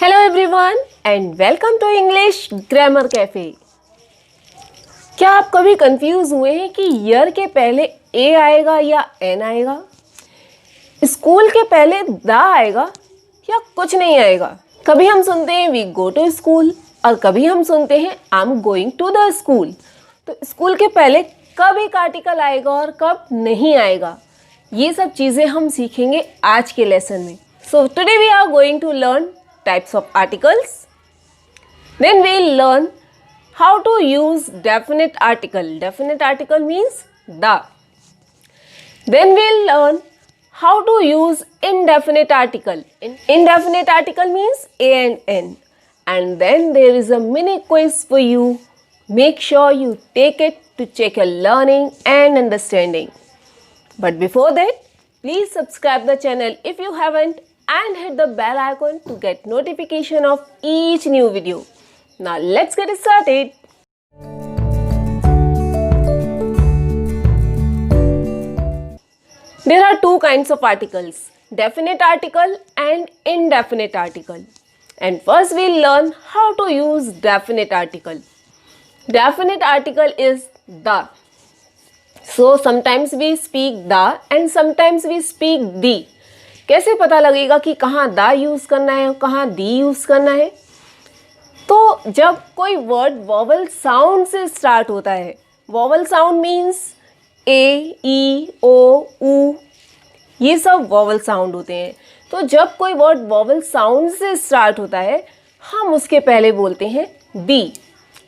Hello everyone and welcome to English grammar cafe. क्या आप कभी कंफ्यूज हुए हैं कि ईयर के पहले ए आएगा या एन आएगा, स्कूल के पहले द आएगा या कुछ नहीं आएगा? कभी हम सुनते हैं वी गो टू स्कूल और कभी हम सुनते हैं I am going to the school. तो स्कूल के पहले कब एक आर्टिकल आएगा और कब नहीं आएगा, ये सब चीज़ें हम सीखेंगे आज के लेसन में। So today we are going to learn types of articles. Then we'll learn how to use definite article. Definite article means the. Then we'll learn how to use indefinite article. Indefinite article means a and n. And then there is a mini quiz for you. Make sure you take it to check your learning and understanding. But before that, please subscribe the channel if you haven't and hit the bell icon to get notification of each new video. Now let's get started. There are two kinds of articles, definite article and indefinite article. And first we'll learn how to use definite article. Definite article is the. So sometimes we speak the and sometimes we speak the. कैसे पता लगेगा कि कहाँ दा use करना है और कहाँ दी यूज़ करना है? तो जब कोई वर्ड वॉवल साउंड से स्टार्ट होता है, वॉवल साउंड मीन्स ए, ई, ओ, ऊ, ये सब वॉवल साउंड होते हैं। तो जब कोई वर्ड वॉवल साउंड से स्टार्ट होता है, हम उसके पहले बोलते हैं the.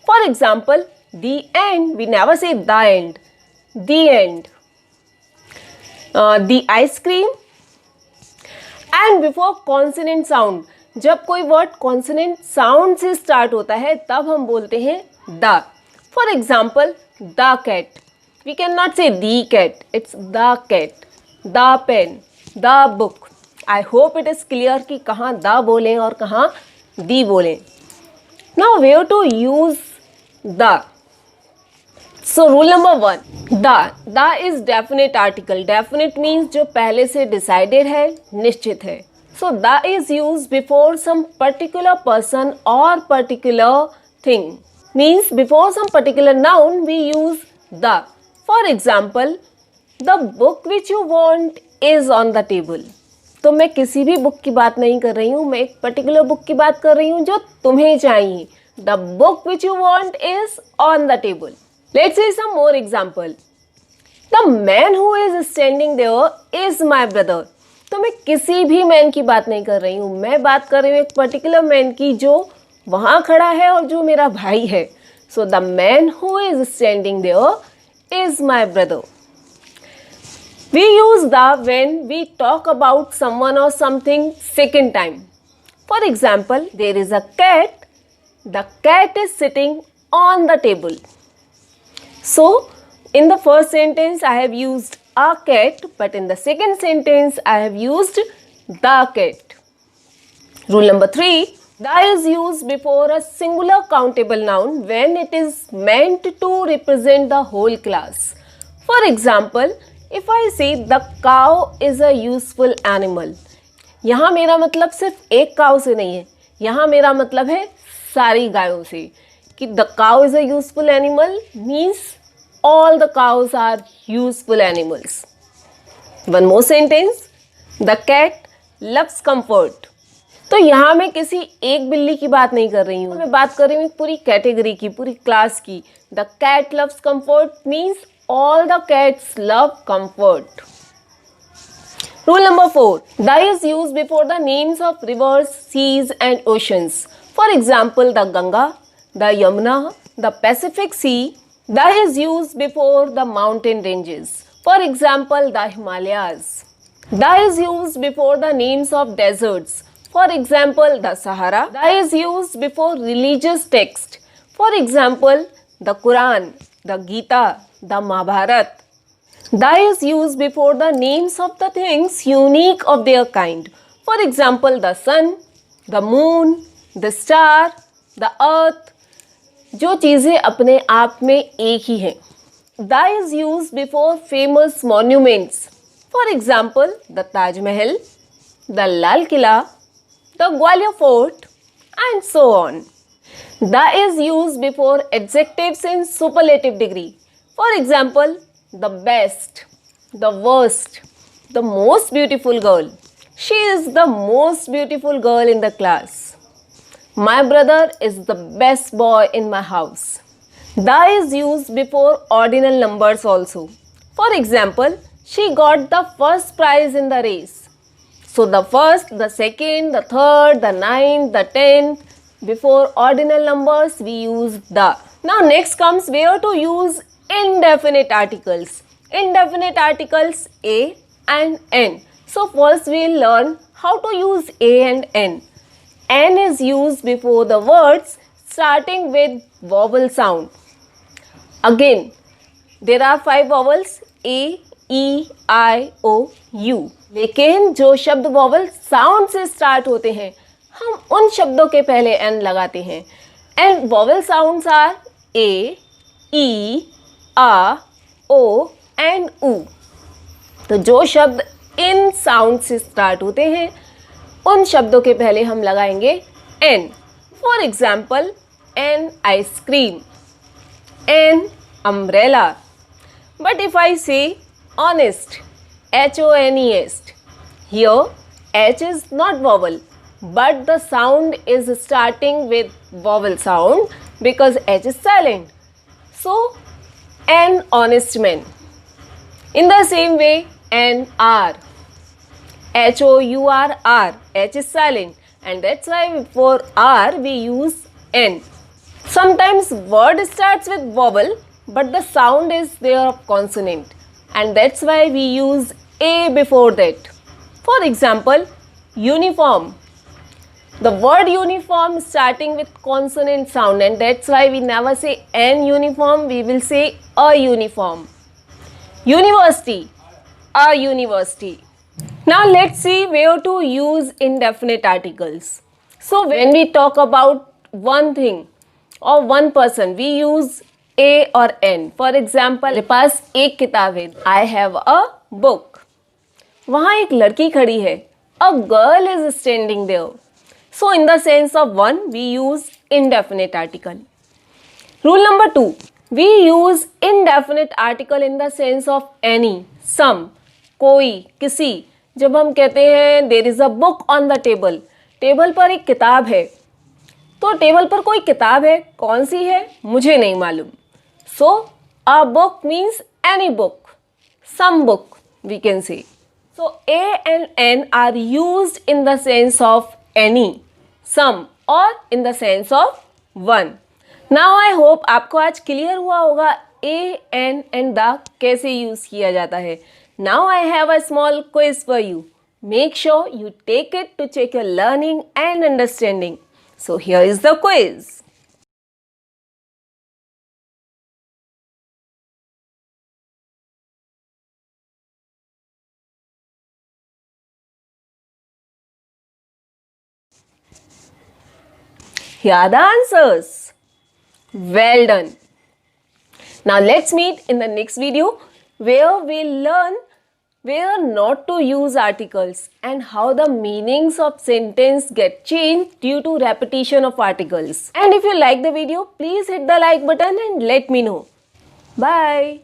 For example, the end, we never say the end, the end. The ice cream and before consonant sound, जब कोई वर्ड कॉन्सोनेंट साउंड से स्टार्ट होता है तब हम बोलते हैं the. For example, the cat, we can not say the cat, it's the cat. The pen, the book. I hope it is clear कि कहाँ द बोलें और कहाँ दी बोलें। Now where to use the. So rule number 1, the is definite article. Definite means जो पहले से decided है, निश्चित है। So the is used before some particular person or particular thing. Means before some particular noun we use the. For example, the book which you want is on the table. तो मैं किसी भी book की बात नहीं कर रही हूँ, मैं एक पर्टिकुलर बुक की बात कर रही हूँ जो तुम्हें चाहिए। The book which you want is on the table. Let's see some more example. The man who is standing there is my brother. तो मैं किसी भी मैन की बात नहीं कर रही हूँ, मैं बात कर रही हूँ एक पर्टिकुलर मैन की जो वहाँ खड़ा है और जो मेरा भाई है। So the man who is standing there is my brother. We use the when we talk about someone or something second time. For example, there is a cat. The cat is sitting on the table. So, in the first sentence I have used a cat, but in the second sentence I have used the cat. Rule number 3, the is used before a singular countable noun when it is meant to represent the whole class. For example, if I say the cow is a useful animal, यहाँ मेरा मतलब सिर्फ एक काऊ से नहीं है, यहाँ मेरा मतलब है सारी गायों से। कि the cow is a useful animal means all the cows are useful animals. One more sentence, the cat loves comfort. तो यहाँ मैं किसी एक बिल्ली की बात नहीं कर रही हूँ, मैं बात कर रही हूँ एक पूरी कैटेगरी की, पूरी क्लास की। The cat loves comfort means all the cats love comfort. Rule number 4, the is used before the names of rivers, seas and oceans. For example, the Ganga, the Yamuna, the Pacific Sea. The is used before the mountain ranges. For example, the Himalayas. The is used before the names of deserts. For example, the Sahara. The is used before religious text. For example, the Quran, the Gita, the Mahabharata. The is used before the names of the things unique of their kind. For example, the sun, the moon, the star, the earth. जो चीज़ें अपने आप में एक ही हैं। The is use before famous monuments. For example, the Taj Mahal, the Lal Qila, the Gwalior Fort, and so on. The is used before adjectives in superlative degree. For example, the best, the worst, the most beautiful girl. She is the most beautiful girl in the class. My brother is the best boy in my house. The is used before ordinal numbers also. For example, she got the first prize in the race. So the first, the second, the third, the ninth, the 10th. Before ordinal numbers, we use the. Now next comes where to use indefinite articles. Indefinite articles a and n. So first we'll learn how to use a and n. N is used before the words starting with vowel sound. Again, there are 5 vowels A, E, I, O, U. लेकिन जो शब्द vowel sound से start होते हैं हम उन शब्दों के पहले एन लगाते हैं. And vowel sounds are A, E, I, O and U. तो जो शब्द इन साउंड से स्टार्ट होते हैं उन शब्दों के पहले हम लगाएंगे an. For example, an ice cream, an umbrella. But if I say honest, honest, here h is not vowel but the sound is starting with vowel sound because h is silent. So an honest man. In the same way, an hour, hour, h is silent and that's why for r we use n. Sometimes word starts with vowel but the sound is there of consonant and that's why we use a before that. For example, uniform. The word uniform starting with consonant sound and that's why we never say an uniform, we will say a uniform. University, a university. Now let's see where to use indefinite articles. So when we talk about one thing or one person, we use a और n. For example, मेरे पास एक किताब है. I have a book. वहाँ एक लड़की खड़ी है. A girl is standing there. So in the sense of one, we use indefinite article. Rule number 2. We use indefinite article in the sense of any, some, कोई, किसी. जब हम कहते हैं there is a book on the table. Table पर एक किताब है. तो टेबल पर कोई किताब है. कौन सी है? मुझे नहीं मालूम. So, a book means any book, some book we can say. So, a and n are used in the sense of any, some or in the sense of one. Now, I hope आपको आज clear हुआ होगा a, n and the कैसे use किया जाता है. Now, I have a small quiz for you. Make sure you take it to check your learning and understanding. So, here is the quiz. Here are the answers. Well done. Now let's meet in the next video where we'll learn where not to use articles and how the meanings of sentence get changed due to repetition of articles. And if you like the video, please hit the like button and let me know. Bye.